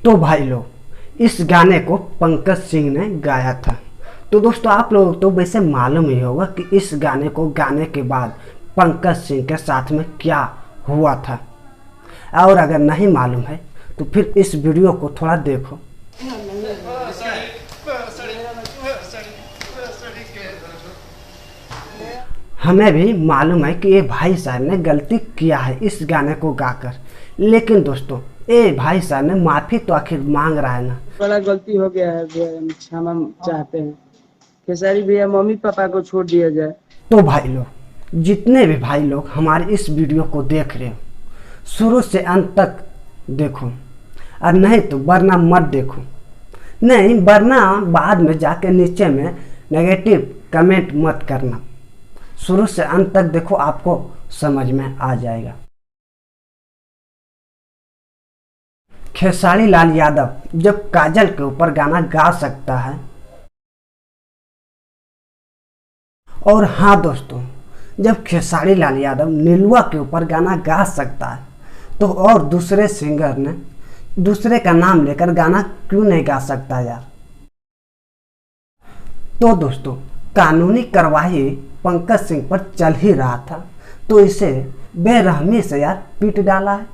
तो भाई लोग, इस गाने को पंकज सिंह ने गाया था। तो दोस्तों, आप लोगों को तो वैसे मालूम ही होगा कि इस गाने को गाने के बाद पंकज सिंह के साथ में क्या हुआ था। और अगर नहीं मालूम है तो फिर इस वीडियो को थोड़ा देखो। हमें भी मालूम है कि ये भाई साहब ने गलती किया है इस गाने को गाकर, लेकिन दोस्तों ये भाई साहब ने माफी तो आखिर मांग रहा है ना। बड़ा गलती हो गया है भैया, हम क्षमा चाहते हैं। खेसारी भैया, मम्मी पापा को छोड़ दिया जाए। तो भाई लोग, जितने भी भाई लोग हमारे इस वीडियो को देख रहे हो, शुरू से अंत तक देखो, और नहीं तो वरना मत देखो। नहीं वरना बाद में जाके नीचे में नेगेटिव कमेंट मत करना। शुरू से अंत तक देखो, आपको समझ में आ जाएगा। खेसारी लाल यादव जब काजल के ऊपर गाना गा सकता है, और हाँ दोस्तों, जब खेसारी लाल यादव नीलुआ के ऊपर गाना गा सकता है, तो और दूसरे सिंगर ने दूसरे का नाम लेकर गाना क्यों नहीं गा सकता यार। तो दोस्तों, कानूनी कार्रवाई पंकज सिंह पर चल ही रहा था, तो इसे बेरहमी से यार पीट डाला है।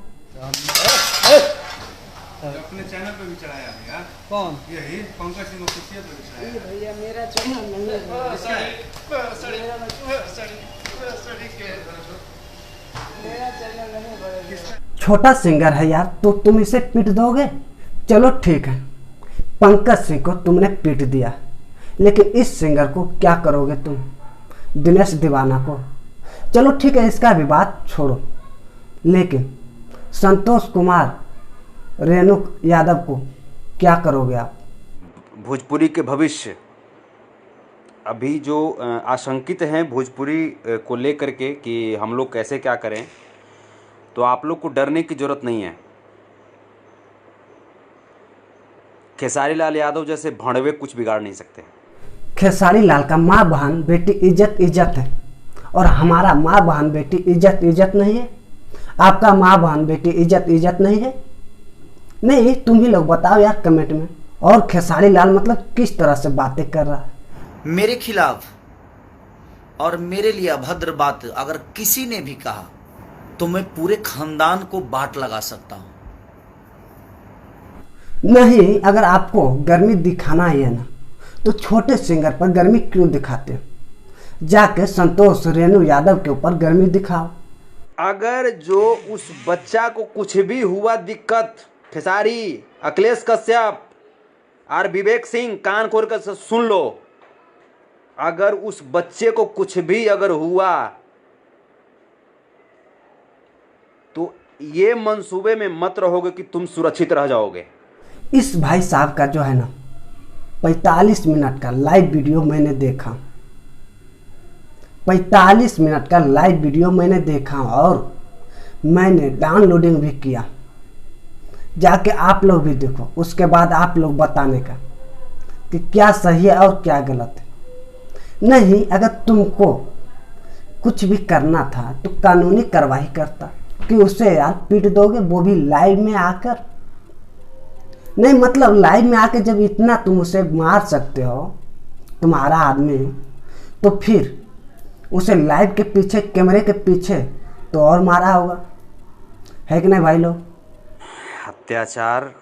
अपने चैनल पे भी चढ़ाया है यार। कौन? यही पंकज सिंह ऑफिशियल पे भी चढ़ाया है। भैया मेरा चैनल नहीं है। मेरा चैनल नहीं है। छोटा सिंगर है यार, तो तुम इसे पीट दोगे? चलो ठीक है, पंकज सिंह को तुमने पीट दिया, लेकिन इस सिंगर को क्या करोगे तुम, दिनेश दीवाना को? चलो ठीक है, इसका भी बात छोड़ो, लेकिन संतोष कुमार रेणु यादव को क्या करोगे आप? भोजपुरी के भविष्य अभी जो आशंकित हैं भोजपुरी को लेकर के कि हम लोग कैसे क्या करें, तो आप लोग को डरने की ज़रूरत नहीं है। खेसारी लाल यादव जैसे भड़वे कुछ बिगाड़ नहीं सकते। खेसारी लाल का माँ बहन बेटी इज्जत इज्जत है, और हमारा माँ बहन बेटी इज्जत इज्जत नहीं है। आपका माँ बहन बेटी इज्जत इज्जत नहीं है? नहीं, तुम ही लोग बताओ यार कमेंट में। और खेसारी लाल मतलब किस तरह से बातें कर रहा है। मेरे खिलाफ और मेरे लिए अभद्र बात अगर किसी ने भी कहा तो मैं पूरे खानदान को बाट लगा सकता हूं। नहीं, अगर आपको गर्मी दिखाना है ना, तो छोटे सिंगर पर गर्मी क्यों दिखाते हो? जाके संतोष रेणु यादव के ऊपर गर्मी दिखाओ। अगर जो उस बच्चा को कुछ भी हुआ दिक्कत, खेसारी, अखिलेश कश्यप और विवेक सिंह, कान खोल कर सुन लो, अगर उस बच्चे को कुछ भी अगर हुआ तो ये मंसूबे में मत रहोगे कि तुम सुरक्षित रह जाओगे। इस भाई साहब का जो है ना 45 मिनट का लाइव वीडियो मैंने देखा, 45 मिनट का लाइव वीडियो मैंने देखा, और मैंने डाउनलोडिंग भी किया। जाके आप लोग भी देखो, उसके बाद आप लोग बताने का कि क्या सही है और क्या गलत है। नहीं, अगर तुमको कुछ भी करना था तो कानूनी कार्रवाई करता, कि उसे यार पीट दोगे, वो भी लाइव में आकर। नहीं मतलब लाइव में आके जब इतना तुम उसे मार सकते हो, तुम्हारा आदमी, तो फिर उसे लाइव के पीछे, कैमरे के पीछे तो और मारा होगा, है कि नहीं भाई लोग? अत्याचार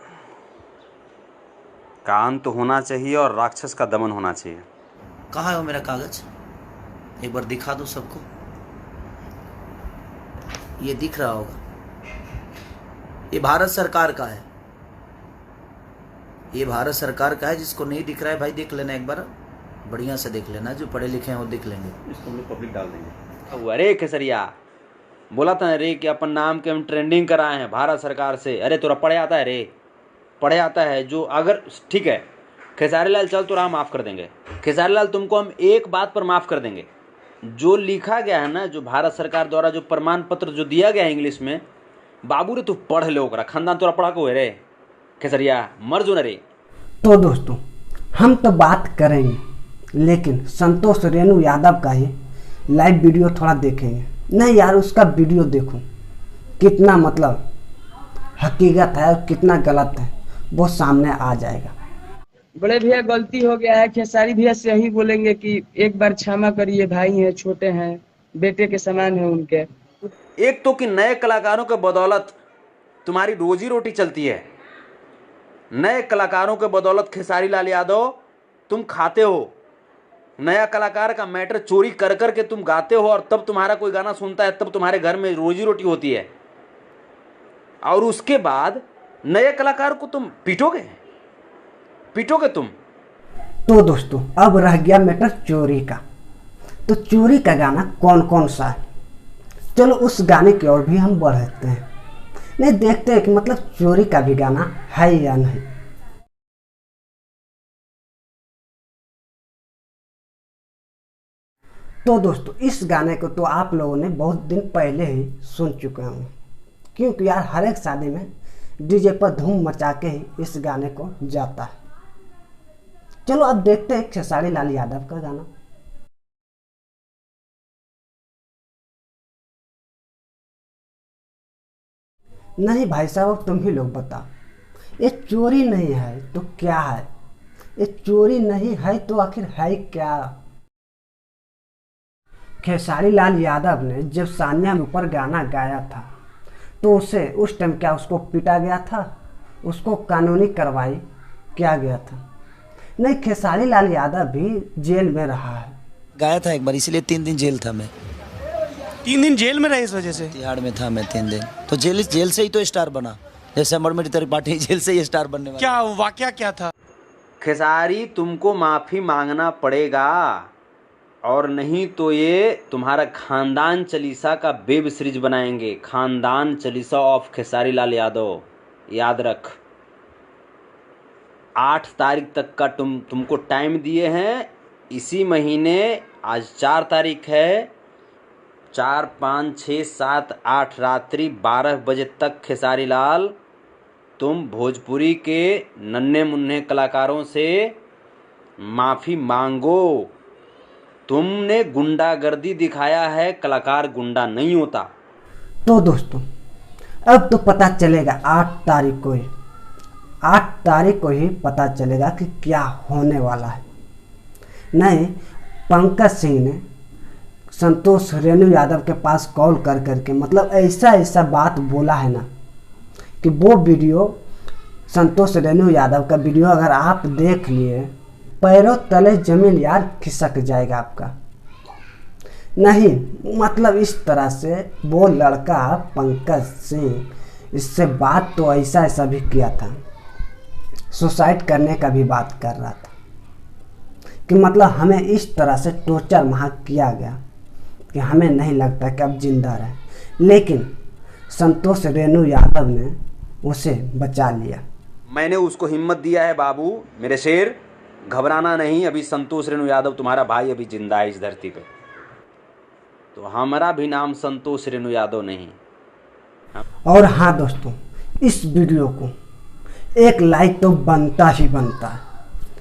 का अंत होना चाहिए और राक्षस का दमन होना चाहिए। कहाँ है वो मेरा कागज? एक बार दिखा दो सबको। ये दिख रहा होगा, ये भारत सरकार का है। ये भारत सरकार का है। जिसको नहीं दिख रहा है भाई देख लेना, एक बार बढ़िया से देख लेना, जो पढ़े लिखे हैं वो देख लेंगे। इसको हम लोग पब्लिक डाल देंगे। अरे खेसरिया, बोला था रे कि अपन नाम के हम ट्रेंडिंग कराए हैं भारत सरकार से। अरे तोरा पढ़े आता है रे, पढ़े आता है जो? अगर ठीक है खेसारी लाल, चल तो माफ़ कर देंगे। खेसारी लाल, तुमको हम एक बात पर माफ़ कर देंगे, जो लिखा गया है ना, जो भारत सरकार द्वारा जो प्रमाण पत्र जो दिया गया है इंग्लिश में, बाबू रे तू पढ़ ले, ओकरा खानदान तोरा पढ़ा को रे खेसरिया, मर जो न रे। तो दोस्तों, हम तो बात करेंगे, लेकिन संतोष रेणु यादव का ही लाइव वीडियो थोड़ा देखेंगे। नहीं यार, उसका वीडियो देखो कितना मतलब हकीकत है और कितना गलत है। वो सामने आ जाएगा। बड़े भैया गलती हो गया है, खेसारी भैया से यही बोलेंगे कि एक बार क्षमा करिए, भाई हैं, छोटे हैं, बेटे के समान है उनके। एक तो कि नए कलाकारों के बदौलत तुम्हारी रोजी रोटी चलती है, नए कलाकारों के बदौलत खेसारी लाल यादव तुम खाते हो। नया कलाकार का मैटर चोरी कर कर के तुम गाते हो और तब तुम्हारा कोई गाना सुनता है, तब तुम्हारे घर में रोजी रोटी होती है। और उसके बाद नए कलाकार को तुम पीटोगे तुम। तो दोस्तों अब रह गया मैटर चोरी का। तो चोरी का गाना कौन कौन सा है, चलो उस गाने की ओर भी हम बढ़ते हैं। नहीं, देखते हैं कि मतलब चोरी का भी गाना है या नहीं। तो दोस्तों इस गाने को तो आप लोगों ने बहुत दिन पहले ही सुन चुके होंगे, क्योंकि यार हर एक शादी में डीजे पर धूम मचा के ही इस गाने को जाता है। चलो अब देखते हैं खेसारी लाल यादव का गाना। नहीं भाई साहब, तुम ही लोग बताओ, ये चोरी नहीं है तो क्या है? ये चोरी नहीं है तो आखिर है क्या? खेसारी लाल यादव ने जब सानिया ऊपर गाना गाया था तो उसे उस टाइम क्या उसको पीटा गया था? उसको कानूनी कार्रवाई किया गया था? नहीं, खेसारी लाल यादव भी जेल में रहा है। गाया था एक बार, इसलिए 3 दिन जेल था मैं। 3 दिन जेल में रहे इस वजह से? तिहाड़ में था मैं 3 दिन। तो जेल से ही तो स्टार बना, जैसे अमर त्रिपाठी जेल से ही स्टार बनने वाला। क्या वाकया क्या था? खेसारी तुमको माफी मांगना पड़ेगा, और नहीं तो ये तुम्हारा खानदान चालीसा का वेब सीरीज बनाएंगे, खानदान चालीसा ऑफ खेसारी लाल यादव। याद रख, 8 तारीख तक का तुमको टाइम दिए हैं इसी महीने। आज 4 तारीख है, 4, 5, 6, 7, 8 रात्रि 12 बजे तक खेसारी लाल तुम भोजपुरी के नन्हे मुन्ने कलाकारों से माफ़ी मांगो। तुमने गुंडागर्दी दिखाया है, कलाकार गुंडा नहीं होता। तो दोस्तों अब तो पता चलेगा 8 तारीख को ही, 8 तारीख को ही पता चलेगा कि क्या होने वाला है। नहीं, पंकज सिंह ने संतोष रेणु यादव के पास कॉल कर करके मतलब ऐसा बात बोला है ना कि वो वीडियो, संतोष रेणु यादव का वीडियो अगर आप देख लिए, पैरों तले जमीन यार खिसक जाएगा आपका। नहीं मतलब इस तरह से वो लड़का पंकज सिंह इससे बात तो ऐसा भी किया था, सुसाइड करने का भी बात कर रहा था कि मतलब हमें इस तरह से टॉर्चर वहाँ किया गया कि हमें नहीं लगता कि अब जिंदा रहे। लेकिन संतोष रेणु यादव ने उसे बचा लिया। मैंने उसको हिम्मत दिया है बाबू, मेरे शेर, घबराना नहीं। अभी संतोष रेणु यादव तुम्हारा भाई अभी जिंदा है इस धरती पे, तो हमारा भी नाम संतोष रेणु यादव नहीं। और हाँ दोस्तों, इस वीडियो को एक लाइक तो बनता ही बनता है।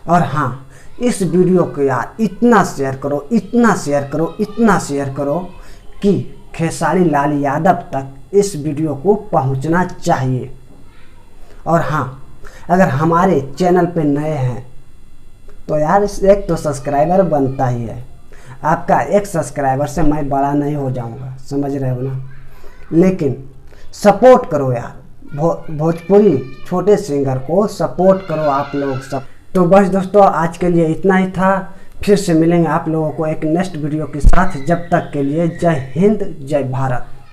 और हाँ, इस वीडियो को यार इतना शेयर करो, इतना शेयर करो, इतना शेयर करो कि खेसारी लाल यादव तक इस वीडियो को पहुंचना चाहिए। और हाँ, अगर हमारे चैनल पे नए हैं तो यार एक तो सब्सक्राइबर बनता ही है। आपका एक सब्सक्राइबर से मैं बड़ा नहीं हो जाऊंगा, समझ रहे हो ना? लेकिन सपोर्ट करो यार, भोजपुरी छोटे सिंगर को सपोर्ट करो आप लोग सब। तो बस दोस्तों आज के लिए इतना ही था। फिर से मिलेंगे आप लोगों को एक नेक्स्ट वीडियो के साथ। जब तक के लिए जय हिंद, जय भारत।